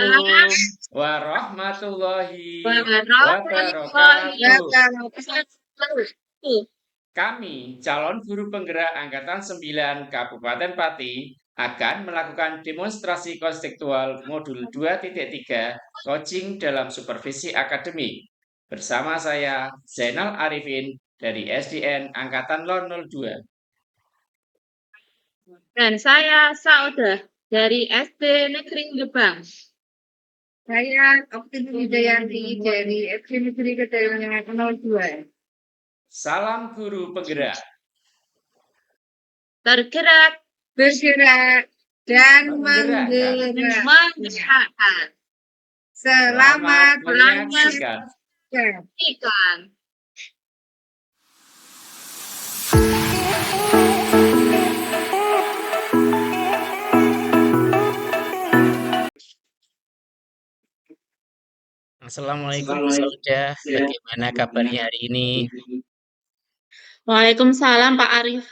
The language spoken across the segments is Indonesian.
Waalaikumsalam Assalamualaikum warahmatullahi warahmatullahi wabarakatuh. wabarakatuh. Kami, calon guru penggerak Angkatan 9 Kabupaten Pati, akan melakukan demonstrasi konstekstual modul 2.3 coaching dalam supervisi akademik. Bersama saya, Zainal Arifin dari SDN Angkatan 002. Dan saya Saudah dari SD Negeri Gebang. Saya Optimis Wijayanti dari SD Negeri Kedatangan 02. Salam guru penggerak. Tergerak, Bergerak dan Menggerakkan. menggerakkan. Selamat Selamat menyaksikan. Ikan. Assalamualaikum Bu Saudah, bagaimana kabarnya hari ini? Waalaikumsalam Pak Arif.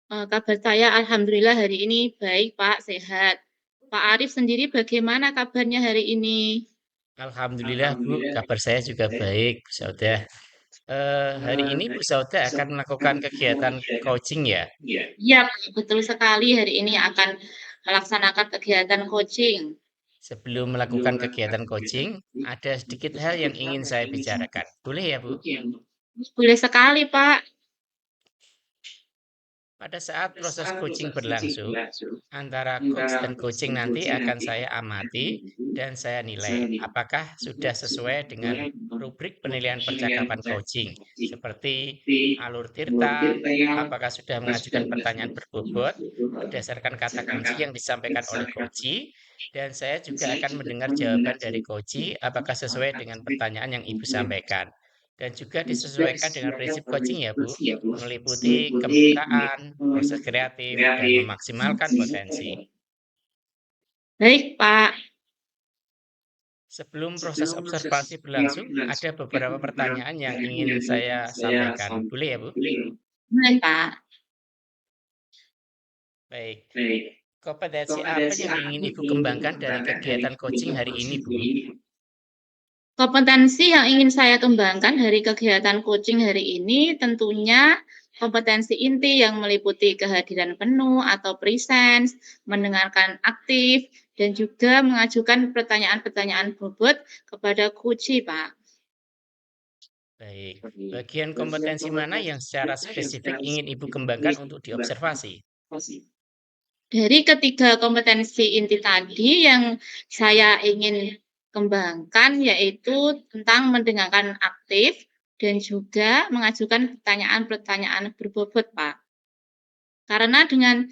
Kabar saya alhamdulillah hari ini baik Pak, sehat. Pak Arif sendiri bagaimana kabarnya hari ini? Alhamdulillah Bu, kabar saya juga baik Bu Saudah. Hari ini Bu Saudah akan melakukan kegiatan coaching ya? Iya, Pak, betul sekali hari ini akan melaksanakan kegiatan coaching. Sebelum melakukan kegiatan coaching, ada sedikit hal yang ingin saya bicarakan. Boleh ya Bu? Boleh sekali Pak. Pada saat proses coaching berlangsung, antara coach dan coaching nanti akan saya amati dan saya nilai apakah sudah sesuai dengan rubrik penilaian percakapan coaching, seperti alur tirta, apakah sudah mengajukan pertanyaan berbobot berdasarkan kata kunci yang disampaikan oleh coachee, dan saya juga akan mendengar jawaban dari coachee apakah sesuai dengan pertanyaan yang Ibu sampaikan. Dan juga disesuaikan dengan prinsip coaching ya Bu, meliputi kemitraan, proses kreatif, dan memaksimalkan potensi. Baik Pak. Sebelum proses observasi berlangsung, ada beberapa pertanyaan yang ingin saya sampaikan. Boleh ya Bu? Boleh Pak. Baik. Kompetensi apa yang ingin Ibu kembangkan dari kegiatan coaching hari ini Bu? Kompetensi yang ingin saya kembangkan dari kegiatan coaching hari ini tentunya kompetensi inti yang meliputi kehadiran penuh atau presence, mendengarkan aktif, dan juga mengajukan pertanyaan-pertanyaan bobot kepada coachee, Pak. Baik, bagian kompetensi mana yang secara spesifik ingin Ibu kembangkan untuk diobservasi? Dari ketiga kompetensi inti tadi yang saya ingin kembangkan yaitu tentang mendengarkan aktif dan juga mengajukan pertanyaan-pertanyaan berbobot, Pak. Karena dengan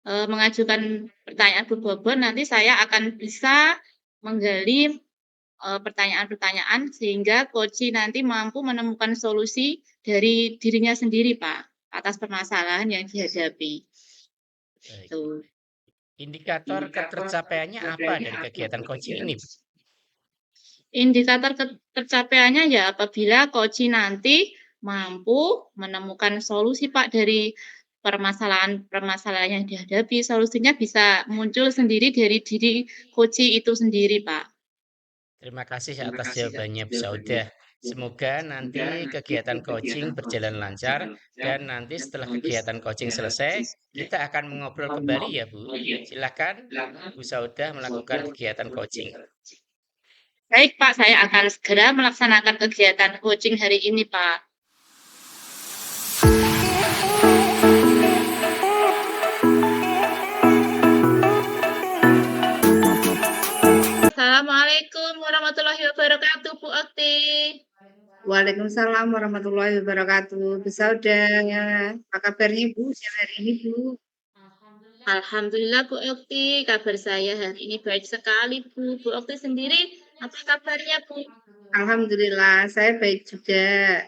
mengajukan pertanyaan berbobot nanti saya akan bisa menggali pertanyaan-pertanyaan sehingga coachee nanti mampu menemukan solusi dari dirinya sendiri, Pak, atas permasalahan yang dihadapi. Baik. Tuh. Indikator ketercapaiannya apa dari kegiatan coaching ini? Indikator ketercapaiannya ya apabila coachee nanti mampu menemukan solusi Pak dari permasalahan yang dihadapi, solusinya bisa muncul sendiri dari diri coachee itu sendiri, Pak. Terima kasih atas jawabannya Bu Saudah. Semoga nanti kegiatan coaching berjalan lancar dan nanti setelah kegiatan coaching selesai, kita akan mengobrol kembali ya Bu. Silakan Bu Saudah melakukan kegiatan coaching. Baik Pak, saya akan segera melaksanakan kegiatan coaching hari ini Pak. Assalamualaikum warahmatullahi wabarakatuh Bu Okti. Waalaikumsalam warahmatullahi wabarakatuh. Bu Saudah, apa kabarnya Bu siang hari ini Bu? Alhamdulillah Bu Okti, kabar saya hari ini baik sekali Bu. Bu Okti sendiri apa kabarnya Bu? Alhamdulillah, saya baik juga.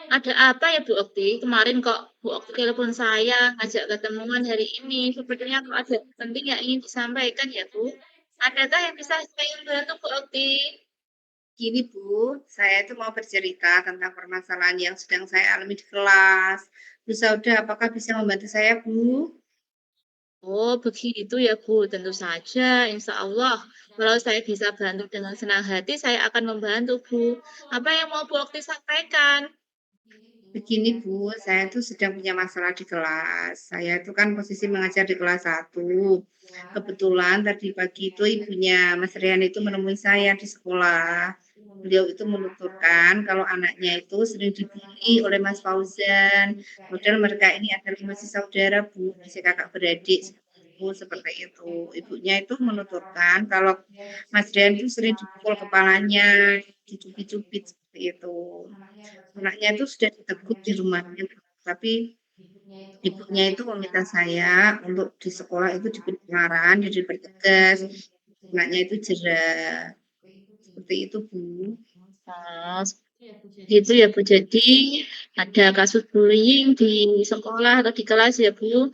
Ada apa ya Bu Okti? Kemarin kok Bu Okti telepon saya ngajak ketemuan hari ini. Sepertinya kok ada penting yang ingin disampaikan ya Bu. Adakah yang bisa saya bantu Bu Okti? Gini Bu, saya itu mau bercerita tentang permasalahan yang sedang saya alami di kelas. Bu Saudah, apakah bisa membantu saya Bu? Oh, begitu ya, Bu. Tentu saja, insya Allah. Kalau saya bisa bantu dengan senang hati, saya akan membantu, Bu. Apa yang mau Bu Okti sampaikan? Begini Bu, saya tuh sedang punya masalah di kelas. Saya itu kan posisi mengajar di kelas 1. Kebetulan tadi pagi itu ibunya Mas Rian itu menemui saya di sekolah. Beliau itu menuturkan kalau anaknya itu sering dibully oleh Mas Fauzan. Padahal mereka ini adalah masih saudara Bu, masih kakak beradik Bu, seperti itu. Ibunya itu menuturkan kalau Mas Rian itu sering dipukul kepalanya, dicubit-cubit seperti itu. Anaknya itu sudah ditegur di rumahnya, tapi ibunya itu meminta saya untuk di sekolah itu diberi pengarahan, diberi tegas, anaknya itu jerah. Seperti itu, Bu. Oh, gitu ya, Bu. Jadi, ada kasus bullying di sekolah atau di kelas ya, Bu.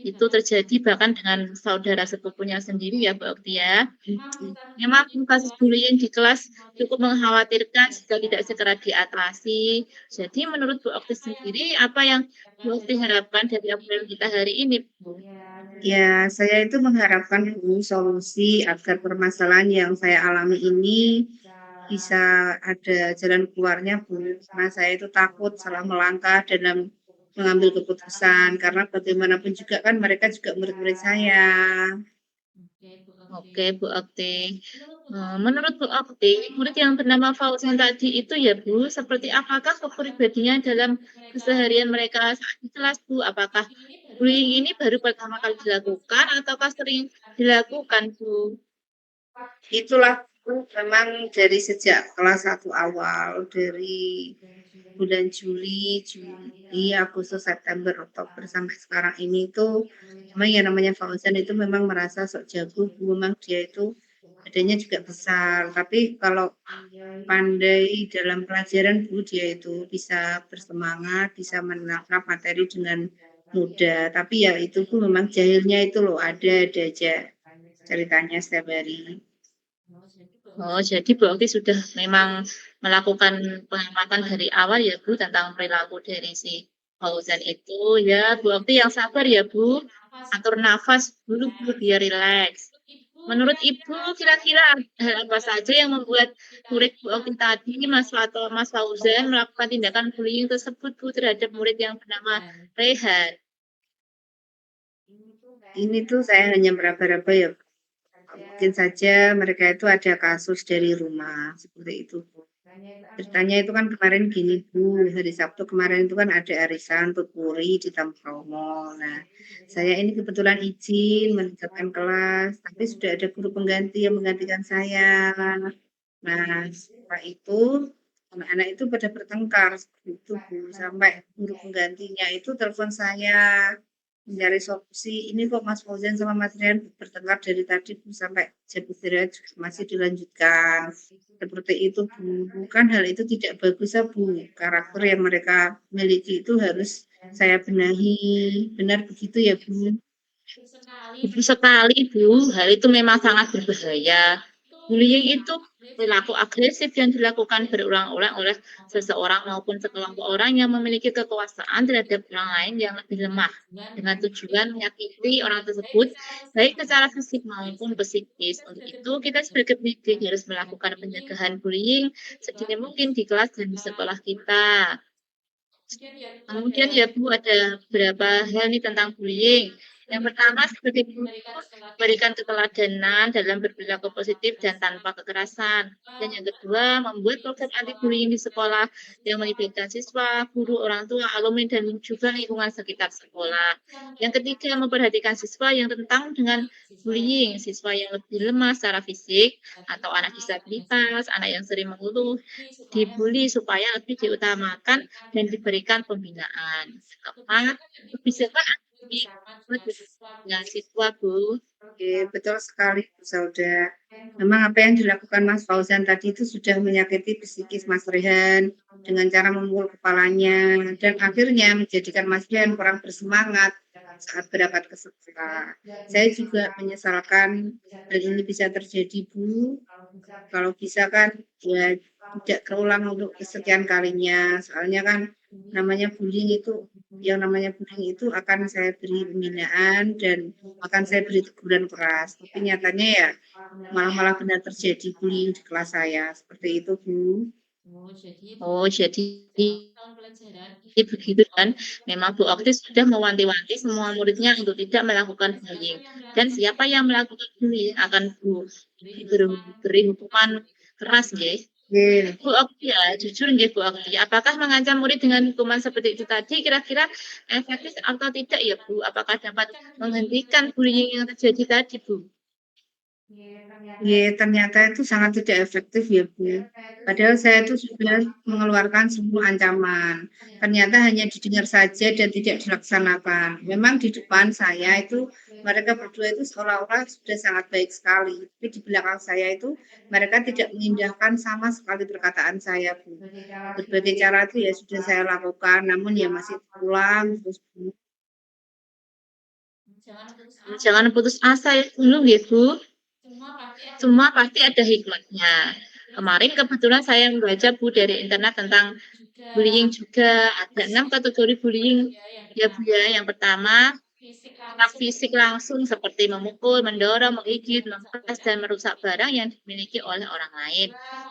Itu terjadi bahkan dengan saudara sepupunya sendiri ya, Bu Okti ya. Memang kasus bullying di kelas cukup mengkhawatirkan jika tidak segera diatasi. Jadi menurut Bu Okti sendiri, apa yang Bu Okti harapkan dari obrolan kita hari ini, Bu? Ya, saya itu mengharapkan Bu solusi agar permasalahan yang saya alami ini bisa ada jalan keluarnya, Bu. Karena saya itu takut salah melangkah dalam mengambil keputusan karena bagaimanapun juga kan mereka juga murid-murid saya. Oke, Bu Okti. Menurut Bu Okti, murid yang bernama Fauzan tadi itu ya, Bu, seperti apakah kepribadiannya dalam keseharian mereka saat di kelas, Bu? Apakah bullying ini baru pertama kali dilakukan ataukah sering dilakukan, Bu? Itulah memang dari sejak kelas 1 awal, dari bulan Juli, Agustus, September, Oktober sampai sekarang ini tuh memang yang namanya Fauzan itu memang merasa sok jago, memang dia itu badannya juga besar, tapi kalau pandai dalam pelajaran Bu, dia itu bisa bersemangat, bisa menangkap materi dengan mudah. Tapi ya itu pun memang jahilnya itu loh, ada aja ceritanya setiap hari. Oh, jadi Bu Okti sudah memang melakukan pengamatan dari awal ya, Bu, tentang perilaku dari si Fauzan itu. Ya, Bu Okti yang sabar ya, Bu. Atur nafas dulu, Bu, biar rileks. Menurut Ibu, kira-kira hal apa saja yang membuat murid Bu Okti tadi, Mas Fauzan, melakukan tindakan bullying tersebut, Bu, terhadap murid yang bernama Rehan? Ini tuh saya hanya meraba-raba ya, mungkin saja mereka itu ada kasus dari rumah, seperti itu, Bu. Ceritanya itu kan kemarin gini, Bu, hari Sabtu kemarin itu kan ada arisan tutpuri di Tamromo. Nah, saya ini kebetulan izin meninggalkan kelas, tapi sudah ada guru pengganti yang menggantikan saya. Nah, setelah itu anak-anak itu pada bertengkar seperti itu, Bu, sampai guru penggantinya itu telepon saya mencari solusi. Ini kok Mas Fauzan sama Mas Rian bertengkar dari tadi Bu, sampai jam istirahat juga masih dilanjutkan. Seperti itu Bu. Bukan hal itu tidak bagus ya Bu. Karakter yang mereka miliki itu harus saya benahi. Benar begitu ya Bu? Betul sekali, Bu. Hal itu memang sangat berbahaya. Bullying itu perilaku agresif yang dilakukan berulang-ulang oleh seseorang maupun sekelompok orang yang memiliki kekuasaan terhadap orang lain yang lebih lemah dengan tujuan menyakiti orang tersebut baik secara fisik maupun psikis. Untuk itu, kita sebagai pendidik harus melakukan pencegahan bullying sedini mungkin di kelas dan di sekolah kita. Kemudian ya Bu, ada beberapa hal nih tentang bullying. Yang pertama, sebagai guru, berikan keteladanan dalam berperilaku positif dan tanpa kekerasan. Dan yang kedua, membuat program anti bullying di sekolah yang melibatkan siswa, guru, orang tua, alumni, dan juga lingkungan sekitar sekolah. Yang ketiga, memperhatikan siswa yang rentan dengan bullying, siswa yang lebih lemah secara fisik, atau anak disabilitas, anak yang sering mengeluh, dibully supaya lebih diutamakan dan diberikan pembinaan. Keempat, kebijakan dengan siswa, Bu. Oke, betul sekali Bu Sauda. Memang apa yang dilakukan Mas Fauzan tadi itu sudah menyakiti psikis Mas Rehan dengan cara memukul kepalanya dan akhirnya menjadikan Mas Rehan kurang bersemangat saat berangkat ke sekolah. Saya juga menyesalkan hal ini bisa terjadi, Bu. Kalau bisa kan ya tidak terulang untuk kesekian kalinya. Soalnya kan yang namanya bullying itu akan saya beri pembinaan dan akan saya beri teguran keras. Tapi nyatanya ya malah benar terjadi bullying di kelas saya. Seperti itu, Bu. Oh, jadi begitu kan. Memang Bu Okti sudah mewanti-wanti semua muridnya untuk tidak melakukan bullying. Dan siapa yang melakukan bullying akan diberi hukuman keras, nggih. Oke. Bu Okti ya, jujur nggih Bu Okti, apakah mengancam murid dengan hukuman seperti itu tadi kira-kira efektif atau tidak ya Bu? Apakah dapat menghentikan bullying yang terjadi tadi Bu? Iya, ternyata itu sangat tidak efektif ya, Bu. Padahal saya itu sudah mengeluarkan semua ancaman. Ternyata hanya didengar saja dan tidak dilaksanakan. Memang di depan saya itu mereka berdua itu seolah-olah sudah sangat baik sekali. Tapi di belakang saya itu mereka tidak mengindahkan sama sekali perkataan saya, Bu. Berbagai cara itu ya sudah saya lakukan, namun ya masih terulang terus, Bu. Jangan putus asa ya dulu ya Bu. Semua pasti ada hikmahnya. Kemarin kebetulan saya membaca Bu dari internet tentang bullying juga. Ada 6 kategori bullying ya Bu ya. Yang pertama, kontak fisik langsung seperti memukul, mendorong, menggigit, memperas, dan merusak barang yang dimiliki oleh orang lain.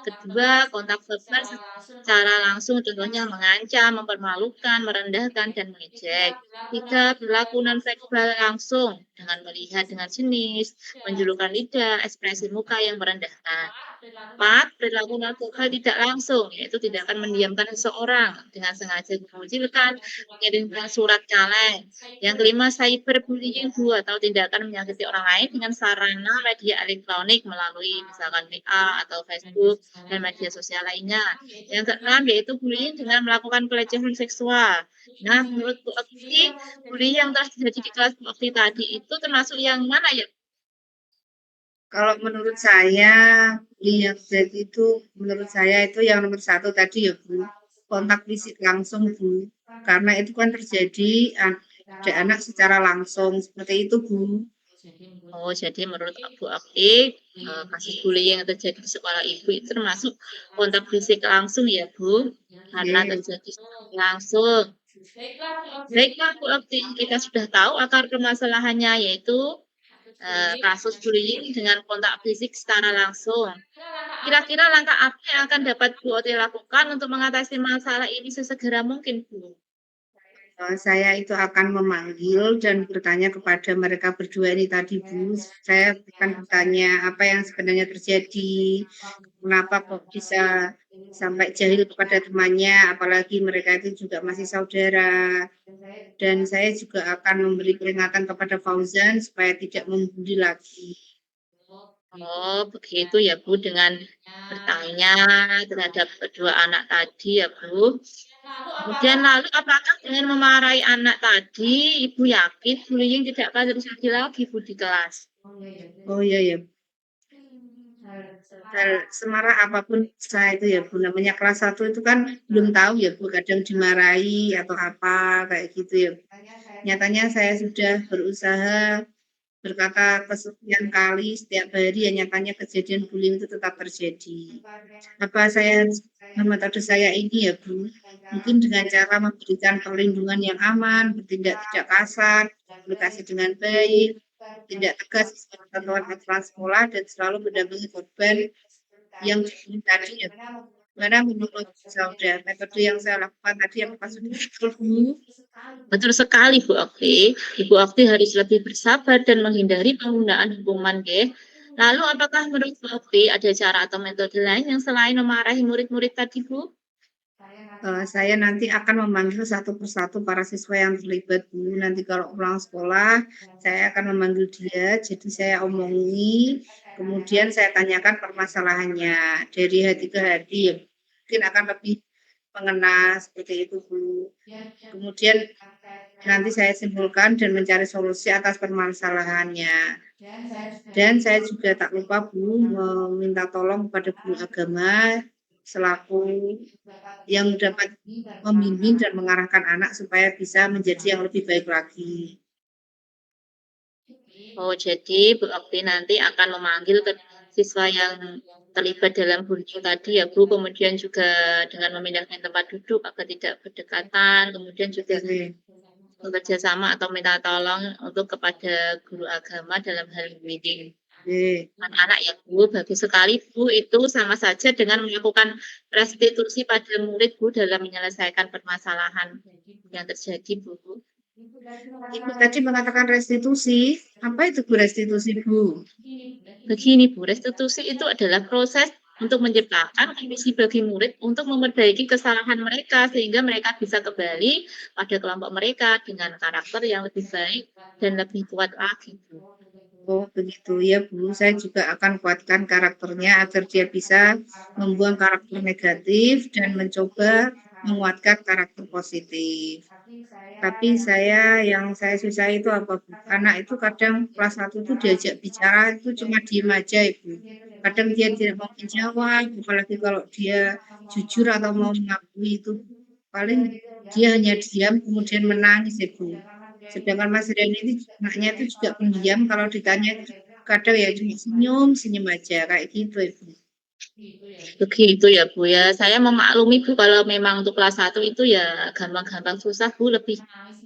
Kedua, kontak verbal secara langsung, contohnya mengancam, mempermalukan, merendahkan, dan mengejek. Tiga, perilaku non-verbal langsung dengan melihat dengan jenis, menjulurkan lidah, ekspresi muka yang merendahkan. Empat, perilaku non-verbal tidak langsung, yaitu tindakan mendiamkan seseorang dengan sengaja mengucilkan, mengirimkan surat kaleng. Yang kelima, cyberbullying Bu, atau tindakan menyakiti orang lain dengan sarana media elektronik melalui misalkan WA atau Facebook dan media sosial lainnya. Yang keenam yaitu bullying dengan melakukan pelecehan seksual. Nah, menurut Bu Okti, bullying yang telah terjadi di kelas Bu Okti tadi itu termasuk yang mana ya? Kalau menurut saya, lihat Z itu menurut saya itu yang nomor satu tadi ya Bu, kontak fisik langsung Bu. Karena itu kan terjadi pada anak secara langsung seperti itu Bu. Oh, jadi menurut Bu Okti, kasus bullying yang terjadi di sekolah Ibu itu termasuk kontak fisik langsung ya Bu? Karena Oke. terjadi langsung. Baiklah Bu Okti, kita sudah tahu akar permasalahannya yaitu kasus bullying dengan kontak fisik secara langsung. Kira-kira langkah apa yang akan dapat Bu Okti lakukan untuk mengatasi masalah ini sesegera mungkin, Bu? Saya itu akan memanggil dan bertanya kepada mereka berdua ini tadi, Bu. Saya akan bertanya apa yang sebenarnya terjadi, kenapa kok bisa sampai jahil kepada temannya, apalagi mereka itu juga masih saudara. Dan saya juga akan memberi peringatan kepada Fauzan supaya tidak membuli lagi. Oh, begitu ya, Bu, dengan bertanya terhadap kedua anak tadi ya, Bu. Kemudian lalu apakah dengan memarahi anak tadi, Ibu yakin bullying tidak akan terjadi lagi, Bu, di kelas? Oh iya ya, semarah apapun saya itu ya Bu, namanya kelas 1 itu kan belum tahu ya Bu, kadang dimarahi atau apa kayak gitu ya. Nyatanya saya sudah berusaha berkata kesekian kali setiap hari, ya nyatanya kejadian bullying itu tetap terjadi. Apa saya metode saya ini ya Bu, mungkin dengan cara memberikan perlindungan yang aman, bertindak tidak kasar, komunikasi dengan baik, tidak tegas sesuai ketentuan aturan sekolah, dan selalu mendampingi korban yang dibully tadi ya. Gimana menurut Sauda, metode yang saya lakukan tadi apakah sudah betul Bu? Betul sekali, Bu Okti. Ibu Okti harus lebih bersabar dan menghindari penggunaan hukuman, nggih. Lalu apakah menurut Bu Okti ada cara atau metode lain yang selain memarahi murid-murid tadi, Bu? Saya nanti akan memanggil satu persatu para siswa yang terlibat Bu. Nanti kalau pulang sekolah, saya akan memanggil dia, jadi saya omongi, kemudian saya tanyakan permasalahannya dari hati ke hati, ya mungkin akan lebih mengena seperti itu Bu. Kemudian nanti saya simpulkan dan mencari solusi atas permasalahannya. Dan saya juga tak lupa Bu meminta tolong kepada guru agama selaku yang dapat membimbing dan mengarahkan anak supaya bisa menjadi yang lebih baik lagi. Oh, jadi Bu Okti nanti akan memanggil ke siswa yang terlibat dalam bullying tadi ya Bu, kemudian juga dengan memindahkan tempat duduk agar tidak berdekatan, kemudian juga Oke. bekerja sama atau minta tolong untuk kepada guru agama dalam hal bimbing Oke. anak-anak ya Bu. Bagus sekali Bu, itu sama saja dengan melakukan restitusi pada murid Bu dalam menyelesaikan permasalahan yang terjadi Bu. Ibu tadi mengatakan restitusi. Apa itu Bu restitusi, Bu? Begini Bu, restitusi itu adalah proses untuk menciptakan kondisi bagi murid untuk memperbaiki kesalahan mereka sehingga mereka bisa kembali pada kelompok mereka dengan karakter yang lebih baik dan lebih kuat lagi Bu. Oh, begitu ya, Bu. Saya juga akan kuatkan karakternya agar dia bisa membuang karakter negatif dan mencoba menguatkan karakter positif. Tapi yang saya susah itu apa, Bu? Anak itu kadang kelas 1 itu diajak bicara itu cuma diem aja, Ibu. Kadang dia tidak mau menjawab, apalagi kalau dia jujur atau mau mengakui itu paling dia hanya diam kemudian menangis, Ibu. Sedangkan Mas Rian ini anaknya itu juga pendiam, kalau ditanya itu kadang ya cuma senyum aja kayak gitu, Ibu. Begitu ya Bu ya. Saya memaklumi Bu kalau memang untuk kelas 1 itu ya gampang-gampang susah Bu, lebih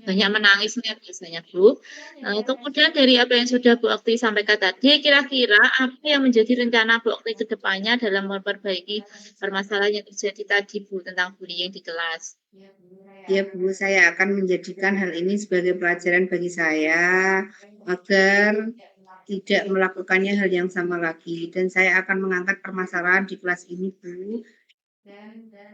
banyak menangisnya biasanya Bu. Kemudian dari apa yang sudah Bu Okti sampaikan tadi, kira-kira apa yang menjadi rencana Bu Okti ke depannya dalam memperbaiki permasalahan yang terjadi tadi Bu tentang bullying di kelas? Ya, Bu, saya akan menjadikan hal ini sebagai pelajaran bagi saya agar tidak melakukannya hal yang sama lagi. Dan saya akan mengangkat permasalahan di kelas ini, Bu.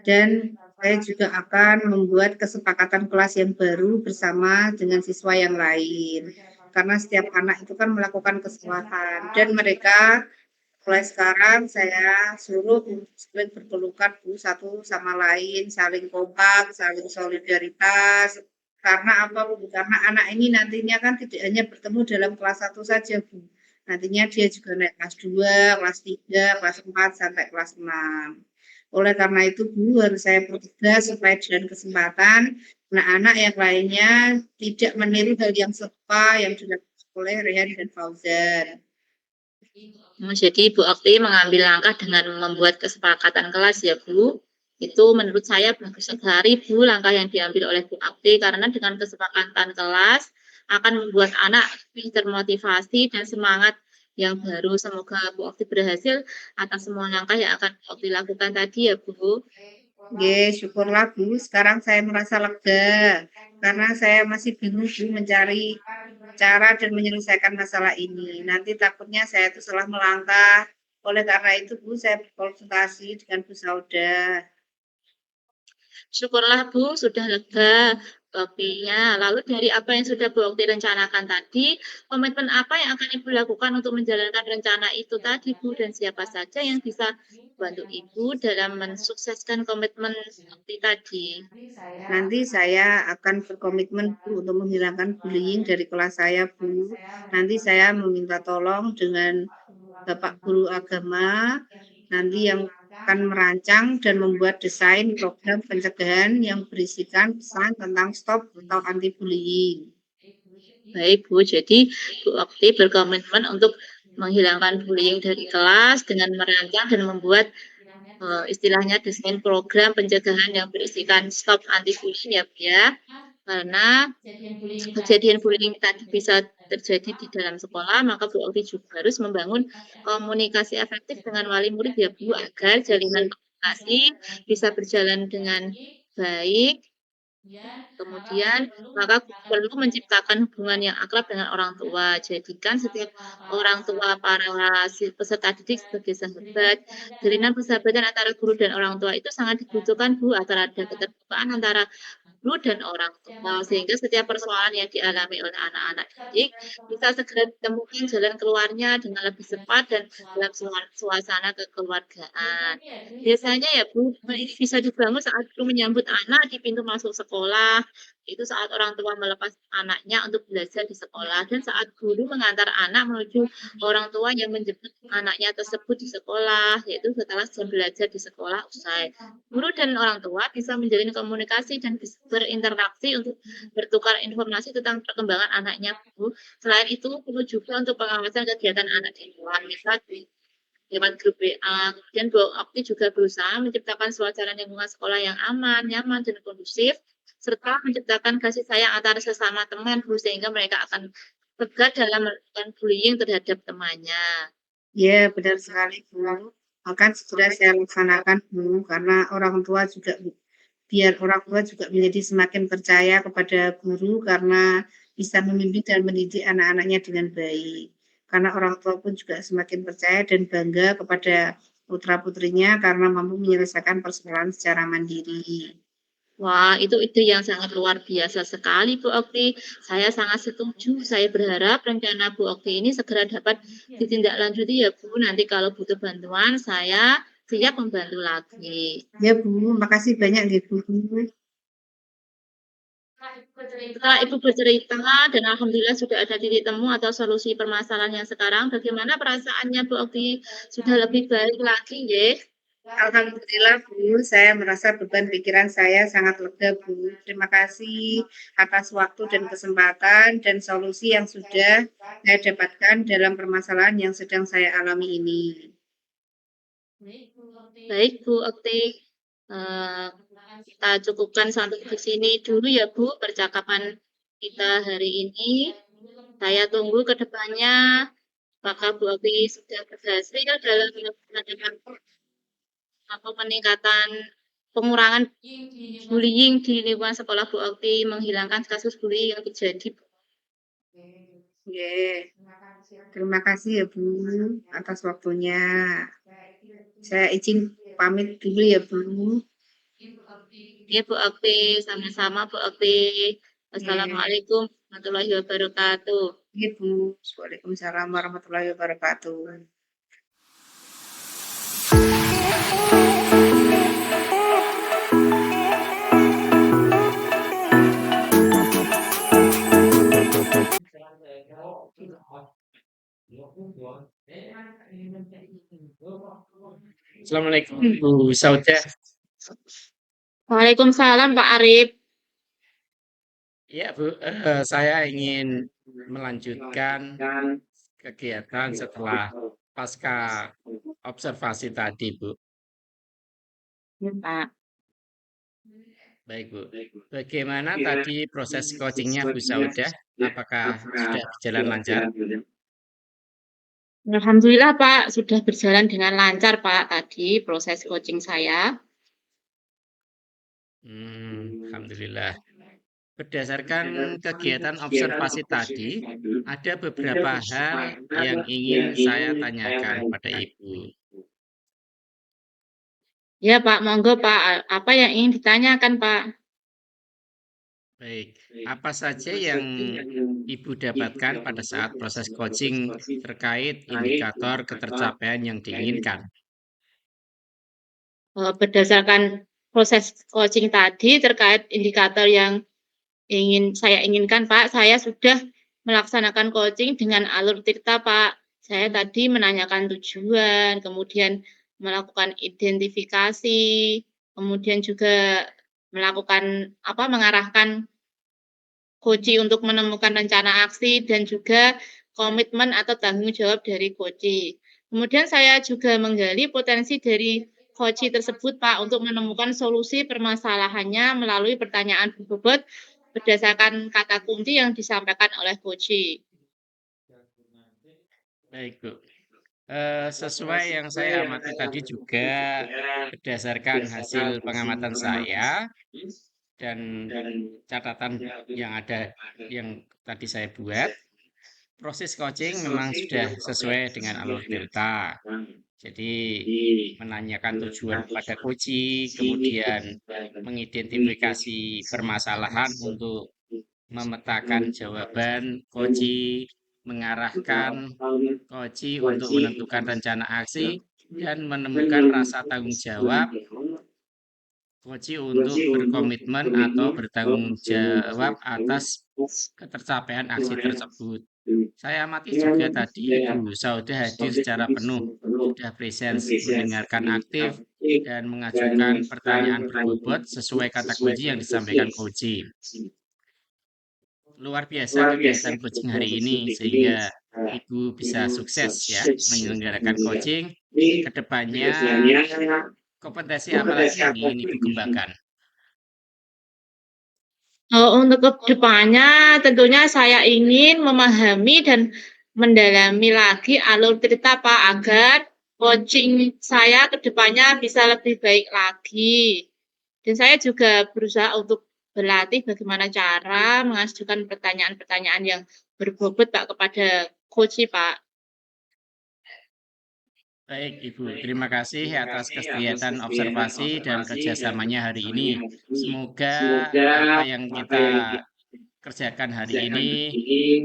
Dan saya juga akan membuat kesepakatan kelas yang baru bersama dengan siswa yang lain. Karena setiap anak itu kan melakukan kesalahan dan mereka mulai sekarang saya suruh untuk saling berpelukan Bu, satu sama lain, saling kompak, saling solidaritas. Karena apa Bu? Karena anak ini nantinya kan tidak hanya bertemu dalam kelas 1 saja Bu. Nantinya dia juga naik kelas 2, kelas 3, kelas 4, sampai kelas 6. Oleh karena itu Bu, harus saya pertegas supaya dengan kesempatan anak-anak yang lainnya tidak meniru hal yang serupa yang dilakukan oleh Rehan dan Fauzan. Jadi Bu Okti mengambil langkah dengan membuat kesepakatan kelas ya Bu. Itu menurut saya bagus sekali Bu langkah yang diambil oleh Bu Okti karena dengan kesepakatan kelas akan membuat anak lebih termotivasi dan semangat yang baru. Semoga Bu Okti berhasil atas semua langkah yang akan Bu Okti lakukan tadi ya Bu. Oke, syukurlah Bu. Sekarang saya merasa lega karena saya masih bingung Bu mencari cara dan menyelesaikan masalah ini. Nanti takutnya saya itu salah melangkah. Oleh karena itu Bu, saya berkonsultasi dengan Bu Sauda. Syukurlah Bu sudah lega kopinya. Lalu dari apa yang sudah Bu Okti rencanakan tadi, komitmen apa yang akan Ibu lakukan untuk menjalankan rencana itu tadi Bu dan siapa saja yang bisa bantu Ibu dalam mensukseskan komitmen Okti tadi? Nanti saya akan berkomitmen Bu untuk menghilangkan bullying dari kelas saya Bu. Nanti saya meminta tolong dengan Bapak Guru Agama, nanti yang akan merancang dan membuat desain program pencegahan yang berisikan pesan tentang stop atau anti bullying. Baik Bu, jadi Bu Okti berkomitmen untuk menghilangkan bullying dari kelas dengan merancang dan membuat istilahnya desain program pencegahan yang berisikan stop anti bullying ya Bu ya. Karena kejadian bullying tadi bisa terjadi di dalam sekolah, maka Bu Okti juga harus membangun komunikasi efektif dengan wali murid ya Bu, agar jalinan komunikasi bisa berjalan dengan baik. Kemudian, maka perlu menciptakan hubungan yang akrab dengan orang tua. Jadikan setiap orang tua para peserta didik sebagai sahabat. Jalinan persahabatan antara guru dan orang tua itu sangat dibutuhkan Bu, agar ada keterbukaan antara guru dan orang tua, sehingga setiap persoalan yang dialami oleh anak-anak didik bisa segera ditemukan jalan keluarnya dengan lebih cepat dan dalam suasana kekeluargaan. Biasanya ya Bu, ini bisa dibangun saat guru menyambut anak di pintu masuk sekolah, itu saat orang tua melepas anaknya untuk belajar di sekolah dan saat guru mengantar anak menuju orang tua yang menjemput anaknya tersebut di sekolah, yaitu setelah jam belajar di sekolah usai. Guru dan orang tua bisa menjalin komunikasi dan berinteraksi untuk bertukar informasi tentang perkembangan anaknya, Bu. Selain itu, perlu juga untuk pengawasan kegiatan anak di luar, misal di lewat grup WA. Kemudian Bu Okti juga berusaha menciptakan suasana lingkungan sekolah yang aman, nyaman, dan kondusif, serta menciptakan kasih sayang antara sesama teman, Bu, sehingga mereka akan tegar dalam melakukan bullying terhadap temannya. Ya, benar sekali, Bu. Akan segera saya laksanakan, Bu, karena orang tua juga biar orang tua juga menjadi semakin percaya kepada guru karena bisa membimbing dan mendidik anak-anaknya dengan baik. Karena orang tua pun juga semakin percaya dan bangga kepada putra-putrinya karena mampu menyelesaikan persoalan secara mandiri. Wah, itu ide yang sangat luar biasa sekali, Bu Okti. Saya sangat setuju. Saya berharap rencana Bu Okti ini segera dapat ditindaklanjuti ya, Bu. Nanti kalau butuh bantuan, saya siap membantu lagi. Ya, Bu, makasih banyak nih, Bu. Setelah Ibu bercerita dan alhamdulillah sudah ada titik temu atau solusi permasalahan yang sekarang, bagaimana perasaannya Bu Okti? Sudah lebih baik lagi, ya? Alhamdulillah, Bu, saya merasa beban pikiran saya sangat lega, Bu. Terima kasih atas waktu dan kesempatan dan solusi yang sudah saya dapatkan dalam permasalahan yang sedang saya alami ini. Baik, Bu Okti. Eh, kita cukupkan sampai di sini dulu ya, Bu, percakapan kita hari ini. Saya tunggu ke depannya apakah Bu Okti sudah berhasil dalam melakukan atau peningkatan pengurangan bullying di lingkungan sekolah Bu Okti, menghilangkan kasus bullying yang terjadi. Oke, terima kasih ya, Bu, atas waktunya. Saya izin pamit dulu ya, Bu. Ya Bu Okti, sama-sama Bu Okti. Assalamualaikum warahmatullahi wabarakatuh. Iya, Bu. Waalaikumsalam warahmatullahi wabarakatuh. Assalamualaikum Bu Sauda. Waalaikumsalam Pak Arif. Ya Bu, saya ingin melanjutkan kegiatan setelah pasca observasi tadi Bu. Ya, Pak. Baik Bu, bagaimana tadi proses coachingnya Bu Sauda? Apakah sudah berjalan lancar? Alhamdulillah Pak, sudah berjalan dengan lancar Pak tadi proses coaching saya. Alhamdulillah. Berdasarkan kegiatan observasi tadi, ada beberapa hal yang ingin saya tanyakan pada Ibu. Ya Pak, monggo Pak. Apa yang ingin ditanyakan Pak? Baik, apa saja yang Ibu dapatkan pada saat proses coaching terkait indikator ketercapaian yang diinginkan? Berdasarkan proses coaching tadi terkait indikator yang saya inginkan Pak, saya sudah melaksanakan coaching dengan alur tirta Pak. Saya tadi menanyakan tujuan, kemudian melakukan identifikasi, kemudian juga melakukan mengarahkan coach untuk menemukan rencana aksi dan juga komitmen atau tanggung jawab dari coach. Kemudian saya juga menggali potensi dari coach tersebut Pak untuk menemukan solusi permasalahannya melalui pertanyaan bobot berdasarkan kata kunci yang disampaikan oleh coach. Baik, Bu. Sesuai yang saya amati tadi juga berdasarkan hasil pengamatan saya dan catatan yang ada yang tadi saya buat, proses coaching memang sudah sesuai dengan alur delta. Jadi menanyakan tujuan kepada coach, kemudian mengidentifikasi permasalahan untuk memetakan jawaban coach, mengarahkan coach untuk menentukan rencana aksi dan menemukan rasa tanggung jawab Coach untuk berkomitmen atau bertanggung jawab atas ketercapaian aksi tersebut. Saya amati juga tadi Ibu Sauda hadir secara penuh, sudah presence, mendengarkan aktif, dan mengajukan pertanyaan berbobot sesuai kata kunci yang disampaikan coaching. Luar biasa kegiatan coaching hari ini, sehingga Ibu bisa sukses ya menyelenggarakan coaching. Kedepannya kompetensi apa lagi yang ingin Ibu kembangkan? Untuk kedepannya tentunya saya ingin memahami dan mendalami lagi alur cerita Pak, agar coaching saya kedepannya bisa lebih baik lagi. Dan saya juga berusaha untuk berlatih bagaimana cara mengajukan pertanyaan-pertanyaan yang berbobot Pak kepada coach Pak. Baik, Ibu. Terima kasih atas kegiatan observasi dan kerjasamanya hari ini. Semoga apa yang kita kerjakan hari ini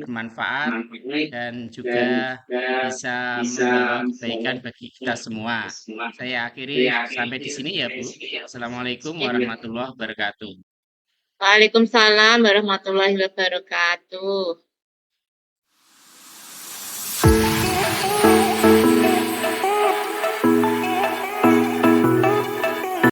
bermanfaat dan juga bisa membawa kebaikan bagi kita semua. Saya akhiri sampai di sini ya, Bu. Assalamualaikum warahmatullahi wabarakatuh. Waalaikumsalam warahmatullahi wabarakatuh.